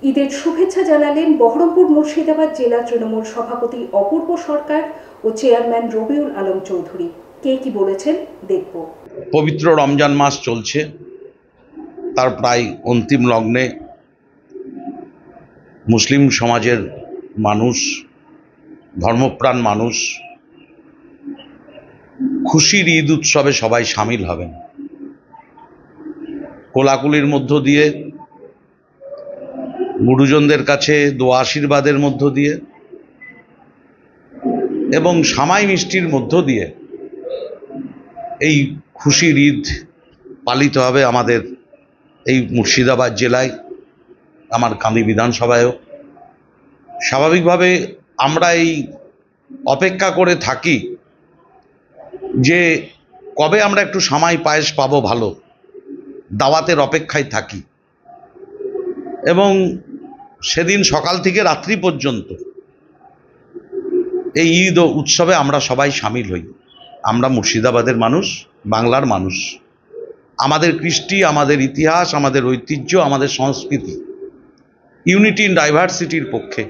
ঈদের শুভেচ্ছা জানালেন বহরমপুর মুর্শিদাবাদ জেলা তৃণমূল সভাপতি অপূর্ব সরকার ও চেয়ারম্যান রবিউল আলম চৌধুরী। কে কি বলেছেন দেখব। পবিত্র রমজান মাস চলছে, তার প্রায় অন্তিম লগ্নে মুসলিম সমাজের মানুষ, ধর্মপ্রাণ মানুষ খুশির ঈদ উৎসবে সবাই সামিল হবেন। কোলাকুলির মধ্য দিয়ে, গুরুজনদের কাছে দোয়া আশীর্বাদের মধ্য দিয়ে এবং সামাই মিষ্টির মধ্য দিয়ে এই খুশির ঈদ পালিত হবে আমাদের এই মুর্শিদাবাদ জেলায়, আমার কান্দি বিধানসভায়ও। স্বাভাবিকভাবে আমরা এই অপেক্ষা করে থাকি যে কবে আমরা একটু সামাই পায়েস পাবো, ভালো দাওয়াতের অপেক্ষায় থাকি এবং সেদিন সকাল থেকে রাত্রি পর্যন্ত এই ঈদ উৎসবে আমরা সবাই সামিল হই। আমরা মুর্শিদাবাদের মানুষ, বাংলার মানুষ, আমাদের কৃষ্টি, আমাদের ইতিহাস, আমাদের ঐতিহ্য, আমাদের সংস্কৃতি ইউনিটি ইন ডাইভার্সিটির পক্ষে,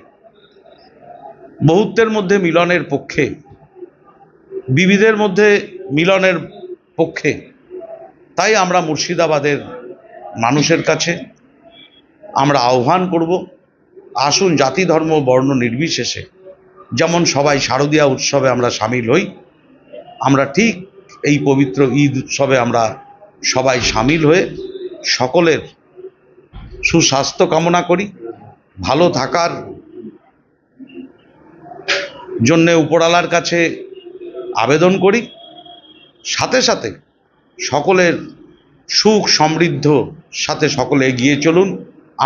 বহুত্বের মধ্যে মিলনের পক্ষে, বিবিধের মধ্যে মিলনের পক্ষে। তাই আমরা মুর্শিদাবাদের মানুষের কাছে আমরা আহ্বান করব, আসুন জাতি ধর্ম বর্ণ নির্বিশেষে যেমন সবাই শারদীয়া উৎসবে আমরা সামিল হই, আমরা ঠিক এই পবিত্র ঈদ উৎসবে আমরা সবাই সামিল হয়ে সকলের সুস্বাস্থ্য কামনা করি, ভালো থাকার জন্যে উপরওয়ালার কাছে আবেদন করি, সাথে সাথে সকলের সুখ সমৃদ্ধ সাথে সকলে এগিয়ে চলুন।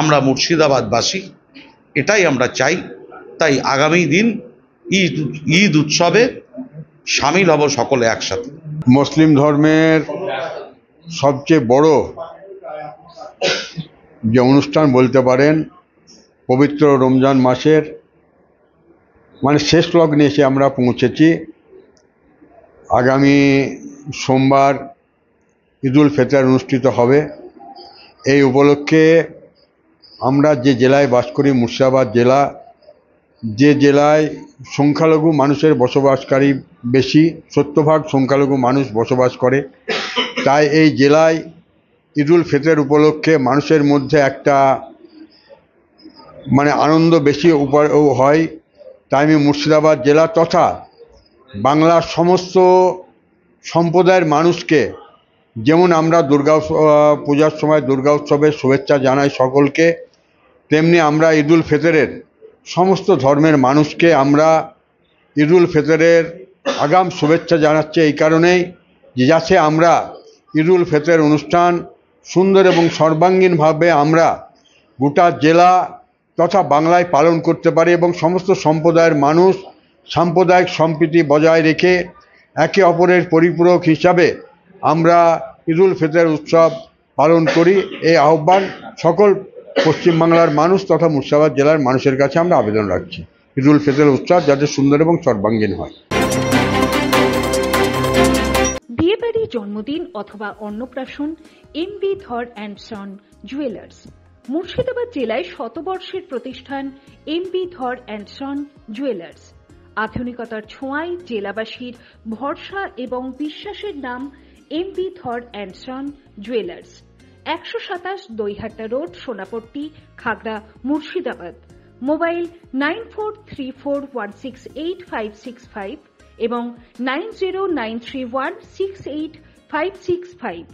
আমরা মুর্শিদাবাদবাসী এটাই আমরা চাই। তাই আগামী দিন ঈদ উৎসবে সামিল হব সকলে একসাথে। মুসলিম ধর্মের সবচেয়ে বড় যে অনুষ্ঠান বলতে পারেন, পবিত্র রমজান মাসের শেষ লগ্নে এসে আমরা পৌঁছেছি। আগামী সোমবার ঈদুল ফিতর অনুষ্ঠিত হবে। এই উপলক্ষে আমরা যে জেলায় বাস করি, মুর্শিদাবাদ জেলা, যে জেলায় সংখ্যালঘু মানুষের বসবাসকারী বেশি, 70% সংখ্যালঘু মানুষ বসবাস করে, তাই এই জেলায় ঈদুল ফিতর উপলক্ষে মানুষের মধ্যে একটা আনন্দ বেশি হয়। তাই আমি মুর্শিদাবাদ জেলা তথা বাংলার সমস্ত সম্প্রদায়ের মানুষকে, যেমন আমরা দুর্গা পূজার সময় দুর্গা উৎসবের শুভেচ্ছা জানাই সকলকে, তেমনি আমরা ঈদুল ফিতরের সমস্ত ধর্মের মানুষকে আমরা ঈদুল ফিতরের আগাম শুভেচ্ছা জানাচ্ছি। এই কারণেই যে যাতে আমরা ঈদুল ফিতর অনুষ্ঠান সুন্দর এবং সর্বাঙ্গীনভাবে আমরা গোটা জেলা তথা বাংলায় পালন করতে পারি এবং সমস্ত সম্প্রদায়ের মানুষ সাম্প্রদায়িক সম্প্রীতি বজায় রেখে একে অপরের পরিপূরক হিসাবে আমরা ঈদুল ফিতর উৎসব পালন করি। এই আহ্বান সকল পশ্চিমবাংলার মানুষ তথা মুর্শিদাবাদ জেলার মানুষের কাছে আমরা আবেদন রাখছি, ঈদুল ফিতর উৎসব যাতে সুন্দর এবং সর্বাঙ্গীন হয়। বিয়েবাড়ি, জন্মদিন অথবা অন্নপ্রাশন এমবি ধর অ্যান্ড সন জুয়েলার্স। মুর্শিদাবাদ জেলায় শতবর্ষের প্রতিষ্ঠান এমবি ধর অ্যান্ড সন জুয়েলার্স। আধুনিকতার ছোঁয়ায় জেলাবাসীর ভরসা এবং বিশ্বাসের নাম এমবি ধর and son jewellers. 127 Daihata road, Sonapatti, Khagra, Murshidabad. Mobile 9434168565 এবং 9093168565।